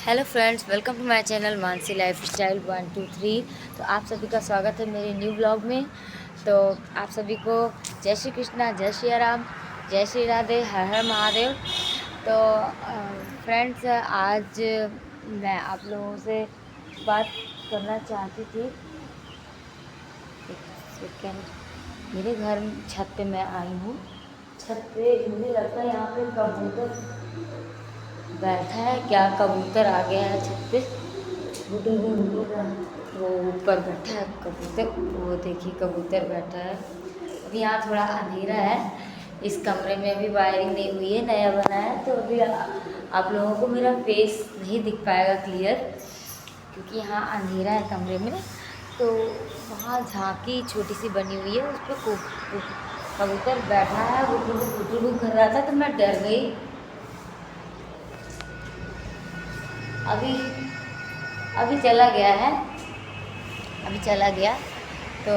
Hello friends, welcome to my channel Mansi lifestyle 123। तो आप सभी का स्वागत है मेरे न्यू ब्लॉग में। तो आप सभी को जय श्री कृष्णा, जय श्री राम, जय श्री राधे, हर हर महादेव। तो फ्रेंड्स, आज मैं आप लोगों से बात करना चाहती थी। एक सेकेंड, मेरे घर छत पे मैं आई हूँ। छत पे मुझे लगता है यहाँ पे कबूतर बैठा है, क्या कबूतर आ गया है छत पे। वो ऊपर बैठा है कबूतर, वो देखिए कबूतर बैठा है। अभी यहाँ थोड़ा अंधेरा है, इस कमरे में अभी वायरिंग नहीं हुई है, नया बना है, तो अभी आप लोगों को मेरा फेस नहीं दिख पाएगा क्लियर, क्योंकि यहाँ अंधेरा है कमरे में। तो वहाँ झांकी छोटी सी बनी हुई है, उस पर कबूतर बैठा है, वो गुटरू कर रहा था, तो मैं डर गई। अभी अभी चला गया है, अभी चला गया। तो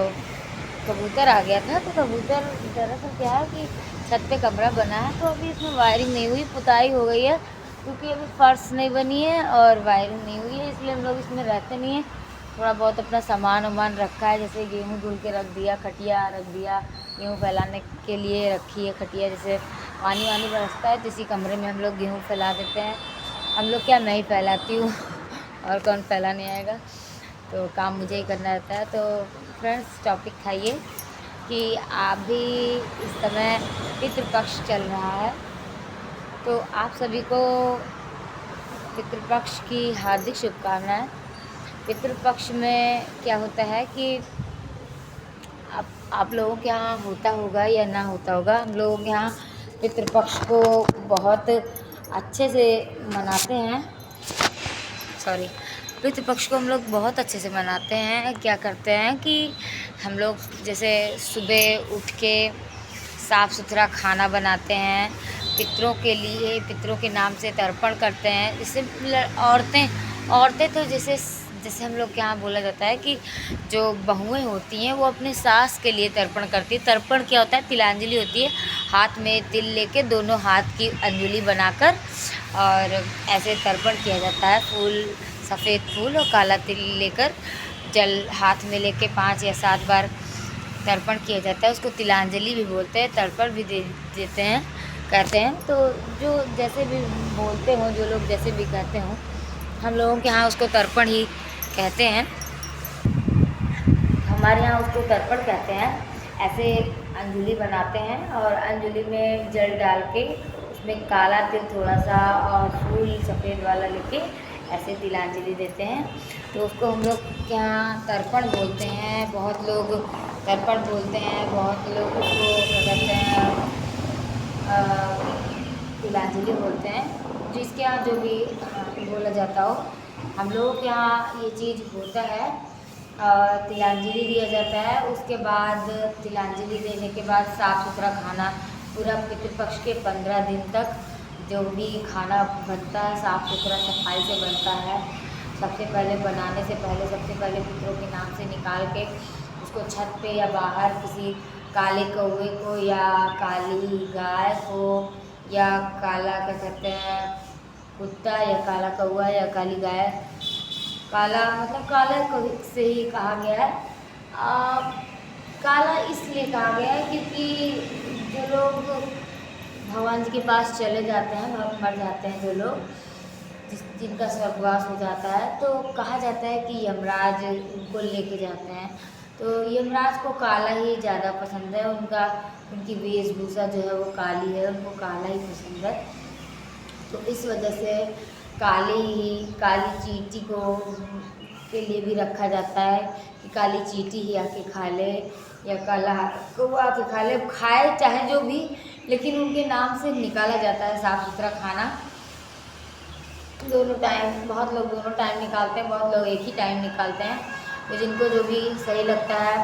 कबूतर आ गया था। तो कबूतर दरअसल क्या है कि छत पे कमरा बना है, तो अभी इसमें वायरिंग नहीं हुई, पुताई हो गई है, क्योंकि अभी फर्श नहीं बनी है और वायरिंग नहीं हुई है, इसलिए हम लोग इसमें रहते नहीं हैं। थोड़ा बहुत अपना सामान वामान रखा है, जैसे गेहूँ धुल के रख दिया, खटिया रख दिया, गेहूँ फैलाने के लिए रखी है खटिया। जैसे पानी वानी बरसता है तो इसी कमरे में हम लोग गेहूँ फैला देते हैं। हम लोग क्या, मैं ही फैलाती हूँ और कौन फैलाने आएगा, तो काम मुझे ही करना रहता है। तो फ्रेंड्स, टॉपिक था ये कि अभी इस समय पितृपक्ष चल रहा है, तो आप सभी को पितृपक्ष की हार्दिक शुभकामनाएं। पितृपक्ष में क्या होता है कि आप लोगों के यहाँ होता होगा या ना होता होगा, हम लोगों के यहाँ पितृपक्ष को बहुत अच्छे से मनाते हैं। सॉरी, पितृपक्ष को हम लोग बहुत अच्छे से मनाते हैं। क्या करते हैं कि हम लोग जैसे सुबह उठ के साफ़ सुथरा खाना बनाते हैं, पितरों के लिए, पितरों के नाम से तर्पण करते हैं। जैसे औरतें तो जैसे जैसे हम लोग के यहाँ बोला जाता है कि जो बहुएं होती हैं वो अपने सास के लिए तर्पण करती है। तर्पण क्या होता है? तिलांजलि होती है। हाथ में तिल लेके दोनों हाथ की अंजलि बनाकर और ऐसे तर्पण किया जाता है। फूल, सफ़ेद फूल और काला तिल लेकर जल हाथ में लेके 5 या 7 बार तर्पण किया जाता है। उसको तिलांजलि भी बोलते हैं, तर्पण भी देते हैं, कहते हैं। तो जो जैसे भी बोलते हों, जो लोग जैसे भी कहते हों, हम लोगों के यहाँ उसको तर्पण ही कहते हैं। हमारे यहाँ उसको तर्पण कहते हैं। ऐसे अंजलि बनाते हैं और अंजलि में जल डाल के उसमें काला तिल थोड़ा सा और फूल सफ़ेद वाला लेके ऐसे तिलांजलि देते हैं। तो उसको हम लोग के यहाँ तर्पण बोलते हैं। बहुत लोग तर्पण बोलते हैं, बहुत लोग उसको क्या कहते हैं, तिलांजलि बोलते हैं। जिसके यहाँ जो भी बोला जाता हो, हम लोगों के यहाँ ये चीज़ होता है। तिलांजलि दिया जाता है। उसके बाद तिलांजलि देने के बाद साफ़ सुथरा खाना पूरा पितृपक्ष के 15 दिन तक जो भी खाना बनता है साफ़ सुथरा सफाई से बनता है। सबसे पहले बनाने से पहले सबसे पहले पितरों के नाम से निकाल के उसको छत पे या बाहर किसी काले कौवे को या काली गाय को या काला क्या कहते हैं कुत्ता या काला कौवा या काली गाय, काला मतलब काला कभी से ही कहा गया है। काला इसलिए कहा गया है क्योंकि जो लोग भगवान जी के पास चले जाते हैं, मर जाते हैं, जो लोग जिनका स्वर्गवास हो जाता है, तो कहा जाता है कि यमराज उनको लेके जाते हैं। तो यमराज को काला ही ज़्यादा पसंद है, उनकी वेशभूषा जो है वो काली है, उनको काला ही पसंद है। तो इस वजह से काली चींटी को के लिए भी रखा जाता है कि काली चींटी ही आके खा ले या काला कौवा आके खा ले, खाए चाहे जो भी, लेकिन उनके नाम से निकाला जाता है साफ़ सुथरा खाना। दोनों टाइम, बहुत लोग दोनों टाइम निकालते हैं, बहुत लोग एक ही टाइम निकालते हैं, तो जिनको जो भी सही लगता है।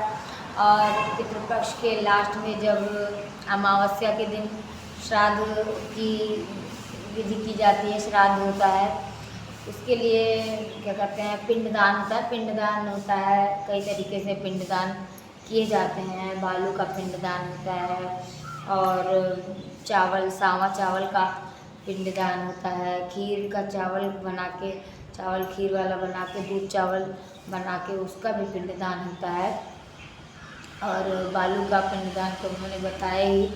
और पितृपक्ष के लास्ट में जब अमावस्या के दिन श्राद्ध की विधि की जाती है, श्राद्ध होता है, उसके लिए क्या करते हैं, पिंडदान होता है। पिंडदान होता है, कई तरीके से पिंडदान किए जाते हैं। बालू का पिंडदान होता है और चावल, सावा चावल का पिंडदान होता है। खीर का चावल बना के, चावल खीर वाला बना के, दूध चावल बना के उसका भी पिंडदान होता है। और बालू का पिंडदान तो उन्होंने बताया ही।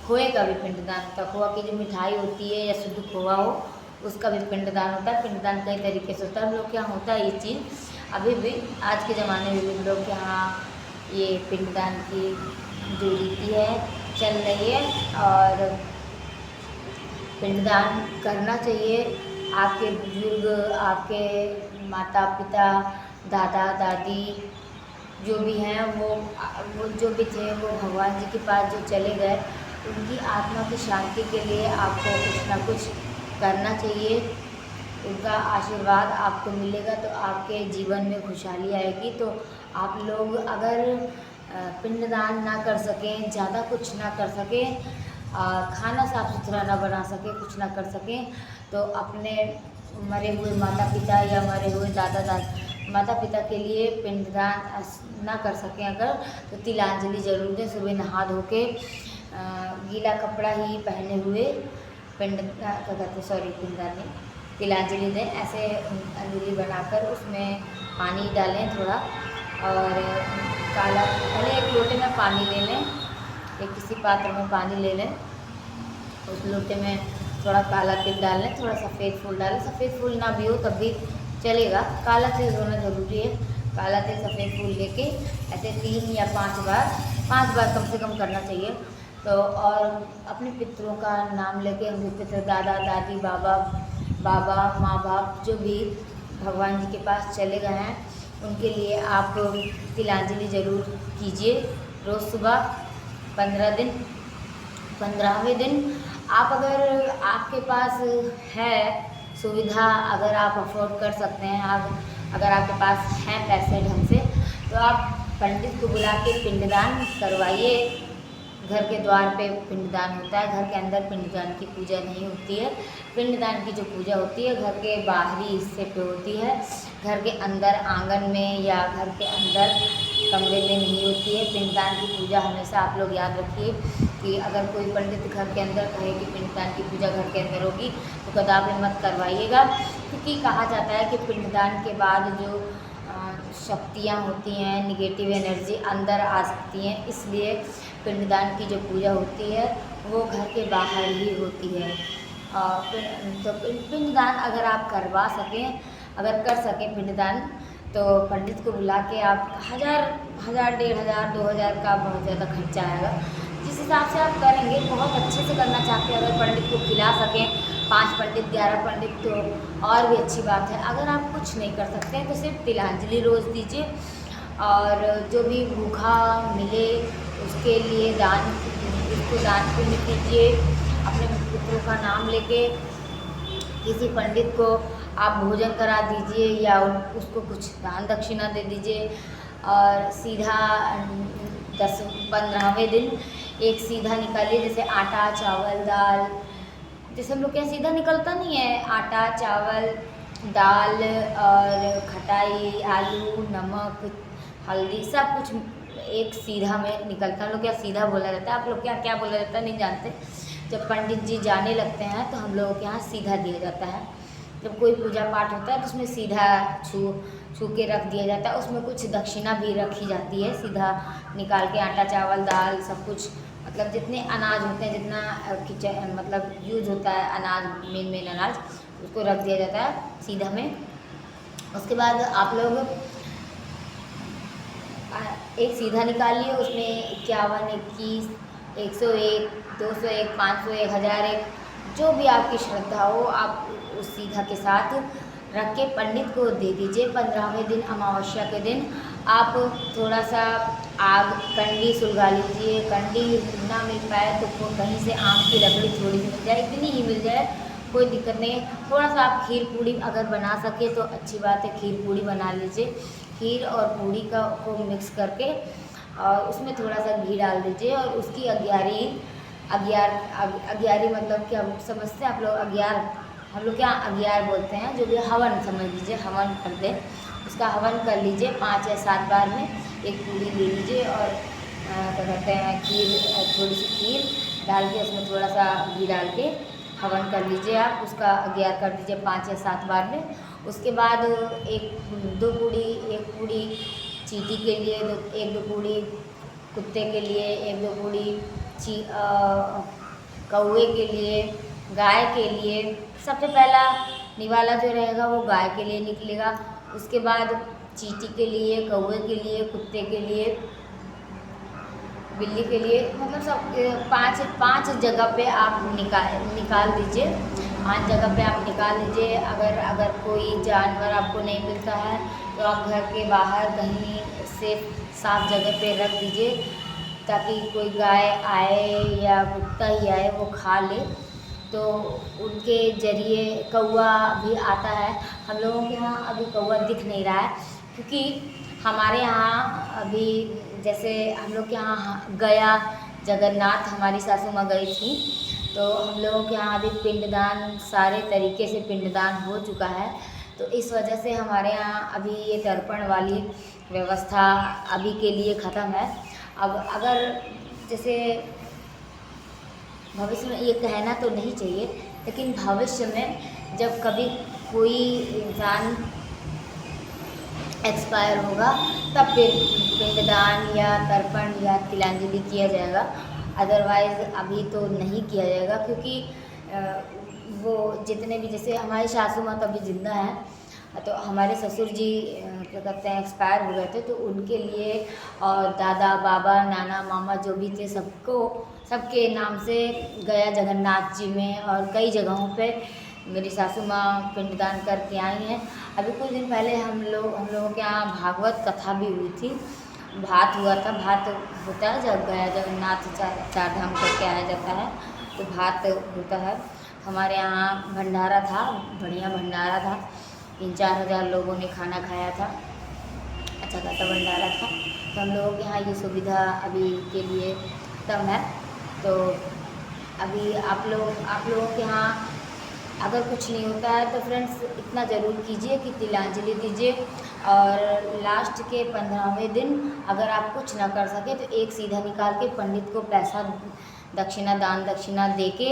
खोए का भी पिंडदान होता है। खोआ की जो मिठाई होती है या शुद्ध खोआ हो उसका भी पिंडदान होता है। पिंडदान कई तरीके से होता है। हम लोग के यहाँ होता है ये चीज़ अभी भी, आज के ज़माने में भी हम लोग के यहाँ ये पिंडदान की जो रीति है चल रही है। और पिंडदान करना चाहिए। आपके बुजुर्ग, आपके माता पिता, दादा दादी जो भी हैं वो जो भी थे वो भगवान जी के पास जो चले गए, उनकी आत्मा की शांति के लिए आपको कुछ ना कुछ करना चाहिए। उनका आशीर्वाद आपको मिलेगा तो आपके जीवन में खुशहाली आएगी। तो आप लोग अगर पिंडदान ना कर सकें, ज़्यादा कुछ ना कर सकें, खाना साफ सुथरा ना बना सकें, कुछ ना कर सकें, तो अपने मरे हुए माता पिता या मरे हुए दादा दादी माता पिता के लिए पिंडदान ना कर सकें अगर, तो तिलांजलि जरूर दें। सुबह नहा धो के गीला कपड़ा ही पहने हुए पिंडदान नहीं, तिलांजलि दें। ऐसे अंजलि बनाकर उसमें पानी डालें थोड़ा, और काला, पहले एक लोटे में पानी ले लें, एक किसी पात्र में पानी ले लें, उस लोटे में थोड़ा काला तिल डाल लें, थोड़ा सफ़ेद फूल डालें। सफ़ेद फूल ना भी हो तब भी चलेगा, काला तिल होना ज़रूरी है। काला तिल सफ़ेद फूल लेके ऐसे 3 या 5 बार कम से कम करना चाहिए। तो और अपने पितरों का नाम लेके, हम पितर दादा दादी बाबा माँ बाप जो भी भगवान जी के पास चले गए हैं उनके लिए आप तिलांजलि ज़रूर कीजिए। रोज़ सुबह 15 दिन, 15वें दिन आप अगर आपके पास है सुविधा, अगर आप अफोर्ड कर सकते हैं, आप अगर आपके पास हैं पैसे ढंग से, तो आप पंडित को बुला के पिंडदान करवाइए। घर के द्वार पे पिंडदान होता है, घर के अंदर पिंडदान की पूजा नहीं होती है। पिंडदान की जो पूजा होती है घर के बाहरी हिस्से पे होती है, घर के अंदर आंगन में या घर के अंदर कमरे में नहीं होती है। पिंडदान की पूजा हमेशा आप लोग याद रखिए कि अगर कोई पंडित घर के अंदर कहे कि पिंडदान की पूजा घर के अंदर होगी तो कदापि मत करवाइएगा, क्योंकि कहा जाता है कि पिंडदान के बाद जो शक्तियाँ होती हैं, निगेटिव एनर्जी अंदर आ सकती हैं, इसलिए पिंडदान की जो पूजा होती है वो घर के बाहर ही होती है। तो पिंडदान अगर आप करवा सकें, अगर कर सकें पिंडदान, तो पंडित को बुला के आप 1000, 1500, 2000 का बहुत ज़्यादा खर्चा आएगा। जिस हिसाब से आप करेंगे, बहुत अच्छे से करना चाहते हैं, अगर पंडित को खिला सकें 5 पंडित 11 पंडित तो और भी अच्छी बात है। अगर आप कुछ नहीं कर सकते हैं तो सिर्फ तिलांजलि रोज़ दीजिए, और जो भी भूखा मिले उसके लिए उसको दान पुण्य कीजिए। अपने पितरों का नाम लेके किसी पंडित को आप भोजन करा दीजिए या उसको कुछ दान दक्षिणा दे दीजिए। और सीधा 10-15वें दिन एक सीधा निकालिए, जैसे आटा चावल दाल, जैसे हम लोग के यहाँ सीधा निकलता नहीं है, आटा चावल दाल और खटाई, आलू, नमक, हल्दी, सब कुछ एक सीधा में निकलता है। हम लोग क्या सीधा बोला जाता है, आप लोग क्या क्या बोला जाता है नहीं जानते। जब पंडित जी जाने लगते हैं तो हम लोगों के यहाँ सीधा दिया जाता है। जब कोई पूजा पाठ होता है तो उसमें सीधा छू के रख दिया जाता है, उसमें कुछ दक्षिणा भी रखी जाती है। सीधा निकाल के आटा चावल दाल सब कुछ, मतलब जितने अनाज होते हैं, जितना किचन मतलब यूज होता है अनाज, मेन अनाज, उसको रख दिया जाता है सीधा में। उसके बाद आप लोग एक सीधा निकालिए, उसमें 51, 21, 101, 201, 501, 1001, जो भी आपकी श्रद्धा हो आप उस सीधा के साथ रख के पंडित को दे दीजिए। 15वें दिन अमावस्या के दिन आप थोड़ा सा आग कंडी सुलगा लीजिए। कंडी ना मिल पाए तो कहीं से आम की लकड़ी थोड़ी सी मिल जाए, इतनी ही मिल जाए कोई दिक्कत नहीं है। थोड़ा सा आप खीर पूड़ी अगर बना सके तो अच्छी बात है, खीर पूड़ी बना लीजिए। खीर और पूड़ी को मिक्स करके और उसमें थोड़ा सा घी डाल दीजिए, और उसकी अग्यारी मतलब क्या समझते हैं आप लोग? अग्यार, हम लोग क्या अग्यार बोलते हैं, जो भी हवन समझ लीजिए, हवन कर दें, उसका हवन कर लीजिए। 5 या 7 बार में एक पूड़ी ले लीजिए और क्या कहते हैं खीर, थोड़ी सी खीर डाल के उसमें थोड़ा सा घी डाल के हवन कर लीजिए, आप उसका 11 कर दीजिए 5 या 7 बार में। उसके बाद एक 2 पूड़ी, 1 पूड़ी चींटी के लिए, 1-2 पूड़ी कुत्ते के लिए, 1-2 पूड़ी कौवे के लिए, गाय के लिए। सबसे पहला निवाला जो रहेगा वो गाय के लिए निकलेगा, उसके बाद चींटी के लिए, कौवे के लिए, कुत्ते के लिए, बिल्ली के लिए, मतलब सब 5 जगह पे आप निकाल दीजिए। 5 जगह पे आप निकाल दीजिए। अगर कोई जानवर आपको नहीं मिलता है तो आप घर के बाहर कहीं से साफ जगह पे रख दीजिए, ताकि कोई गाय आए या कुत्ता ही आए वो खा ले। तो उनके ज़रिए कौवा भी आता है। हम लोगों के यहाँ अभी कौवा दिख नहीं रहा है, क्योंकि हमारे यहाँ अभी जैसे हम लोग के यहाँ गया जगन्नाथ हमारी सासू माँ गई थी, तो हम लोगों के यहाँ अभी पिंडदान सारे तरीके से पिंडदान हो चुका है। तो इस वजह से हमारे यहाँ अभी ये तर्पण वाली व्यवस्था अभी के लिए ख़त्म है। अब अगर जैसे भविष्य में, ये कहना तो नहीं चाहिए, लेकिन भविष्य में जब कभी कोई इंसान एक्सपायर होगा तब फिर पिंडदान या तर्पण या तिलांजलि किया जाएगा। अदरवाइज़ अभी तो नहीं किया जाएगा, क्योंकि वो जितने भी, जैसे हमारी सासू माँ तो अभी जिंदा है, तो हमारे ससुर जी क्या कहते हैं एक्सपायर हो गए थे, तो उनके लिए और दादा बाबा नाना मामा जो भी थे सबके नाम से गया जगन्नाथ जी में और कई जगहों पे मेरी सासू माँ पिंडदान करके आई हैं। अभी कुछ दिन पहले हम लोगों के यहाँ भागवत कथा भी हुई थी, भात हुआ था। भात होता है जब गया जगन्नाथ चार धाम करके आया जाता है, तो भात होता है। हमारे यहाँ भंडारा था, बढ़िया भंडारा था, 3-4 हज़ार लोगों ने खाना खाया था, अच्छा खासा भंडारा था। तो हम लोगों के यहाँ ये सुविधा अभी के लिए खत्म है। तो अभी आप लोगों के यहाँ अगर कुछ नहीं होता है तो फ्रेंड्स इतना ज़रूर कीजिए कि तिलांजलि दीजिए, और लास्ट के 15वें दिन अगर आप कुछ ना कर सके तो एक सीधा निकाल के पंडित को पैसा दक्षिणा, दान दक्षिणा दे के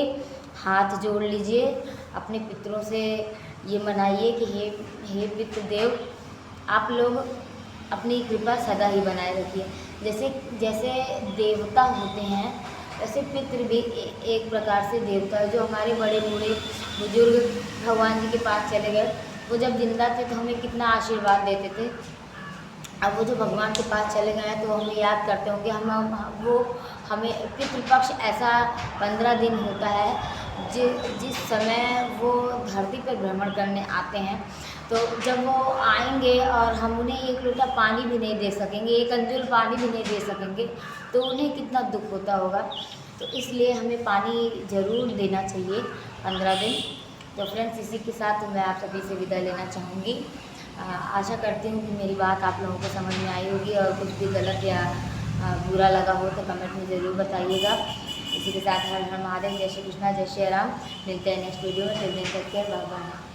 हाथ जोड़ लीजिए। अपने पितरों से ये मनाइए कि हे पितृदेव, आप लोग अपनी कृपा सदा ही बनाए रखिए। जैसे देवता होते हैं, वैसे पितृ भी एक प्रकार से देवता है। जो हमारे बड़े बूढ़े बुजुर्ग भगवान जी के पास चले गए, वो जब जिंदा थे तो हमें कितना आशीर्वाद देते थे। अब वो जो भगवान के पास चले गए हैं तो हमें याद करते होंगे, हमें पितृपक्ष ऐसा 15 दिन होता है जिस समय वो धरती पर भ्रमण करने आते हैं। तो जब वो आएंगे और हम उन्हें एक लोटा पानी भी नहीं दे सकेंगे, एक अंजुल पानी भी नहीं दे सकेंगे, तो उन्हें कितना दुख होता होगा। तो इसलिए हमें पानी ज़रूर देना चाहिए 15 दिन। तो फ्रेंड्स, इसी के साथ मैं आप सभी से विदा लेना चाहूँगी। आशा करती हूँ कि मेरी बात आप लोगों को समझ में आई होगी, और कुछ भी गलत या बुरा लगा हो तो कमेंट में ज़रूर बताइएगा। इसी के साथ हर हर महादेव, जय श्री कृष्णा, जय श्री राम। मिलते हैं नेक्स्ट वीडियो में, till then take care, bye bye.